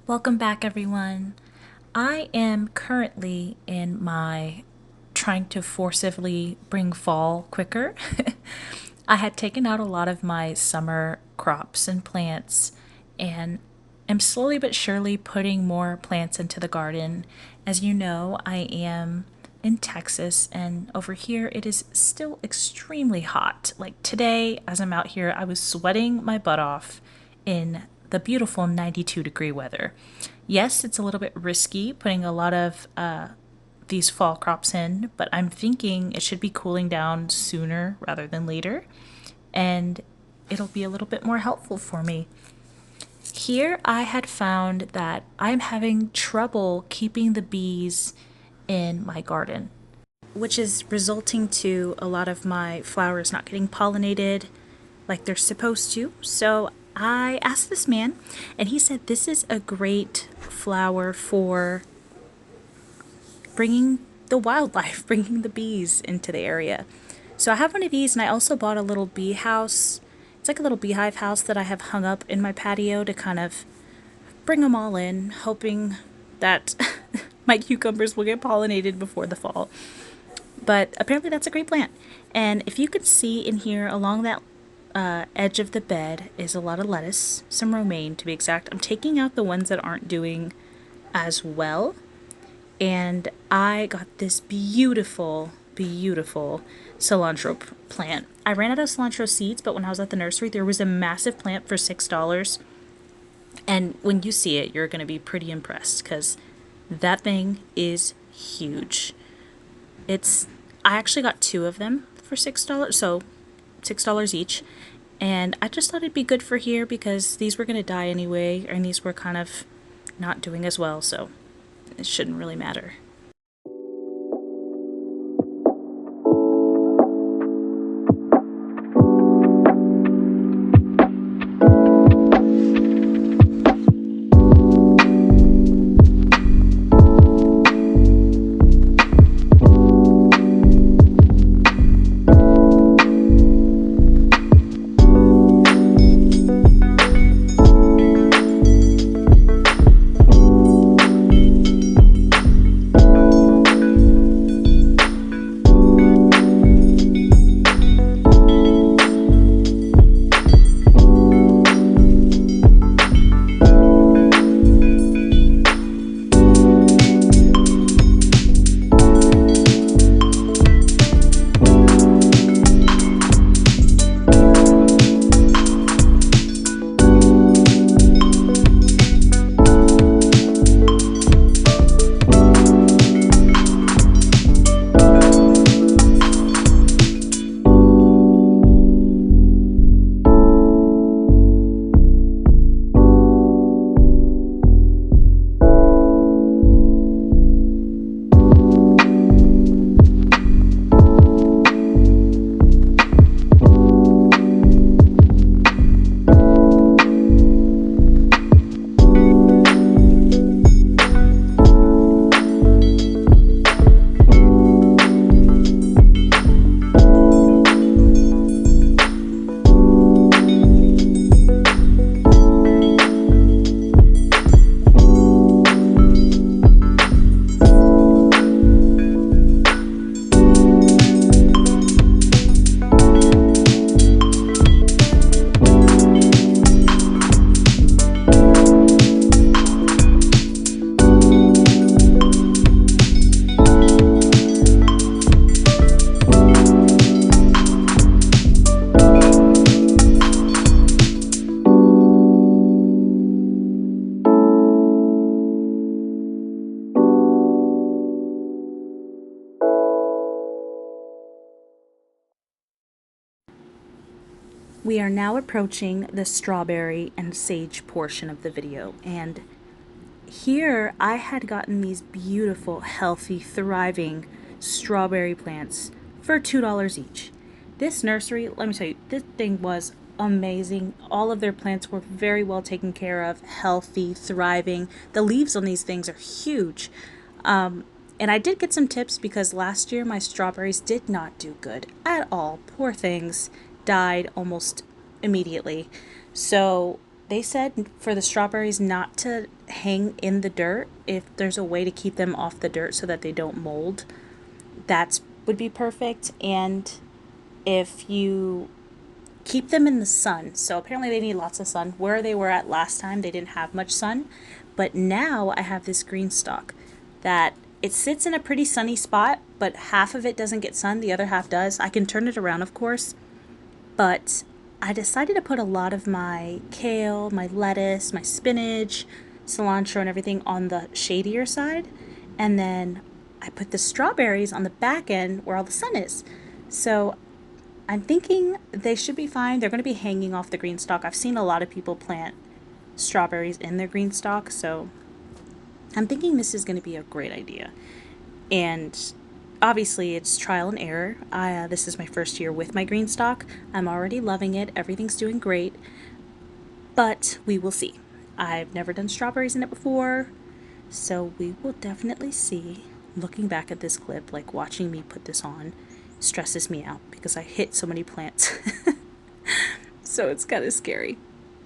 Welcome back, everyone. I am currently in my trying to forcibly bring fall quicker. I had taken out a lot of my summer crops and plants and am slowly but surely putting more plants into the garden. As you know, I am in Texas, and over here it is still extremely hot. Like today, as I'm out here, I was sweating my butt off in the beautiful 92-degree weather. Yes, it's a little bit risky putting a lot of these fall crops in, but I'm thinking it should be cooling down sooner rather than later, and it'll be a little bit more helpful for me. Here, I had found that I'm having trouble keeping the bees in my garden, which is resulting to a lot of my flowers not getting pollinated like they're supposed to. So I asked this man, and he said this is a great flower for bringing the wildlife, bringing the bees into the area. So I have one of these, and I also bought a little bee house. It's like a little beehive house that I have hung up in my patio to kind of bring them all in, hoping that my cucumbers will get pollinated before the fall. But apparently that's a great plant. And if you can see in here along that edge of the bed is a lot of lettuce, some romaine to be exact. I'm taking out the ones that aren't doing as well. And I got this beautiful, beautiful cilantro plant. I ran out of cilantro seeds, but when I was at the nursery, there was a massive plant for $6. And when you see it, you're going to be pretty impressed because that thing is huge. I actually got two of them for $6, so $6 each. And I just thought it'd be good for here because these were going to die anyway, and these were kind of not doing as well, so it shouldn't really matter. We are now approaching the strawberry and sage portion of the video, and here I had gotten these beautiful, healthy, thriving strawberry plants for $2 each. This nursery, let me tell you, this thing was amazing. All of their plants were very well taken care of, healthy, thriving. The leaves on these things are huge. And I did get some tips because last year my strawberries did not do good at all. Poor things died almost immediately. So they said for the strawberries not to hang in the dirt. If there's a way to keep them off the dirt so that they don't mold, that would be perfect. And if you keep them in the sun, so apparently they need lots of sun. Where they were at last time, they didn't have much sun, but now I have this green stalk that it sits in a pretty sunny spot, but half of it doesn't get sun, the other half does. I can turn it around, of course, but I decided to put a lot of my kale, my lettuce, my spinach, cilantro, and everything on the shadier side. And then I put the strawberries on the back end where all the sun is. So I'm thinking they should be fine. They're going to be hanging off the green stalk. I've seen a lot of people plant strawberries in their green stalk, so I'm thinking this is going to be a great idea. And obviously, it's trial and error. This is my first year with my green stalk. I'm already loving it. Everything's doing great, but we will see. I've never done strawberries in it before, so we will definitely see. Looking back at this clip, like watching me put this on, stresses me out because I hit so many plants. So it's kind of scary.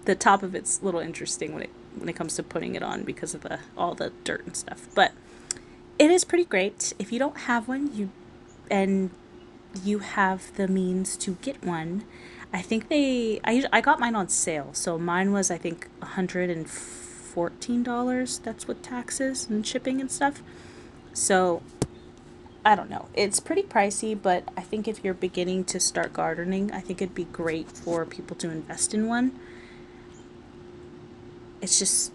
The top of it's a little interesting when it comes to putting it on because of the all the dirt and stuff. But it is pretty great. If you don't have one, and you have the means to get one, I think I got mine on sale. So mine was, I think, $114. That's with taxes and shipping and stuff. So I don't know. It's pretty pricey, but I think if you're beginning to start gardening, I think it'd be great for people to invest in one. It's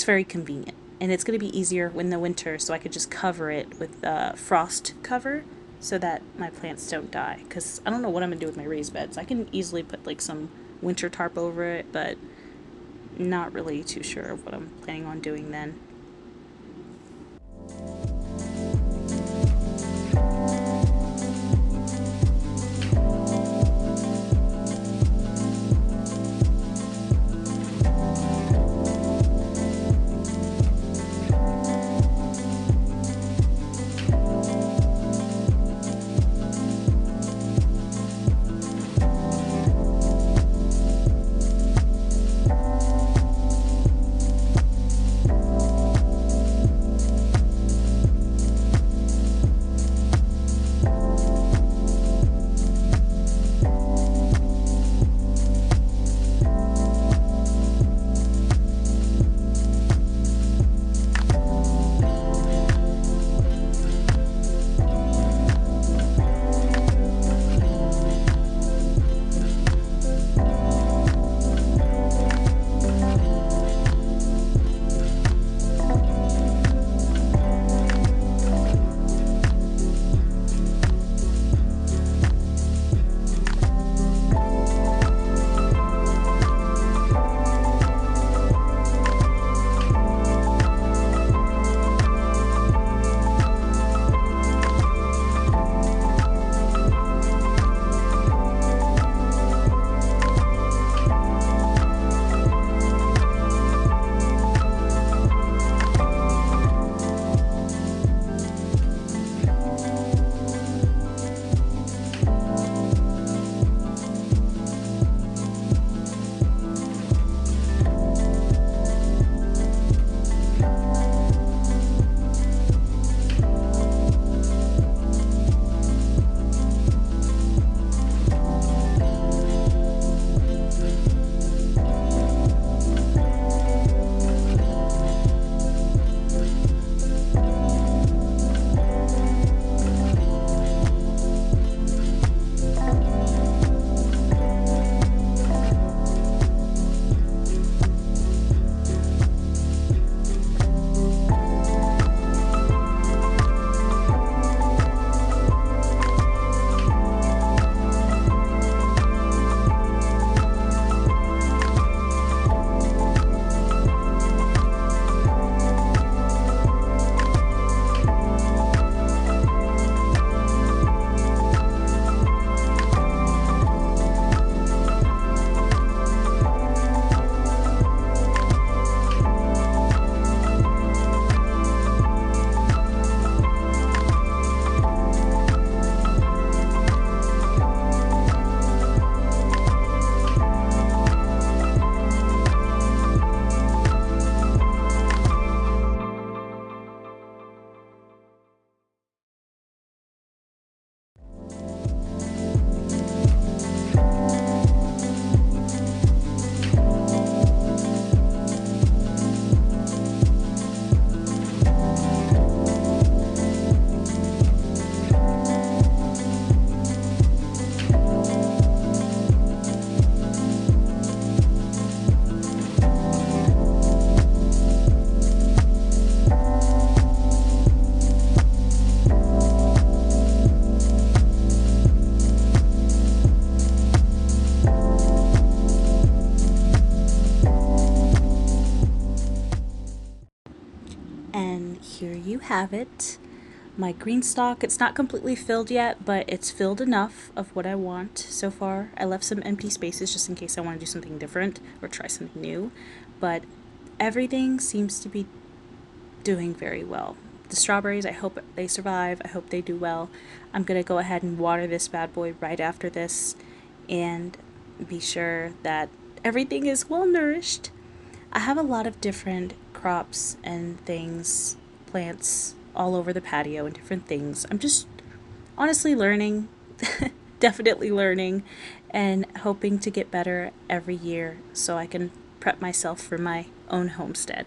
very convenient. And it's going to be easier in the winter, so I could just cover it with frost cover so that my plants don't die. Because I don't know what I'm going to do with my raised beds. I can easily put like some winter tarp over it, but not really too sure of what I'm planning on doing then. here you have it. My green stock, it's not completely filled yet, but it's filled enough of what I want so far. I left some empty spaces just in case I want to do something different or try something new, but everything seems to be doing very well. The strawberries, I hope they survive. I hope they do well. I'm going to go ahead and water this bad boy right after this and be sure that everything is well nourished. I have a lot of different crops and things, plants all over the patio and different things. I'm just honestly learning, definitely learning, and hoping to get better every year so I can prep myself for my own homestead.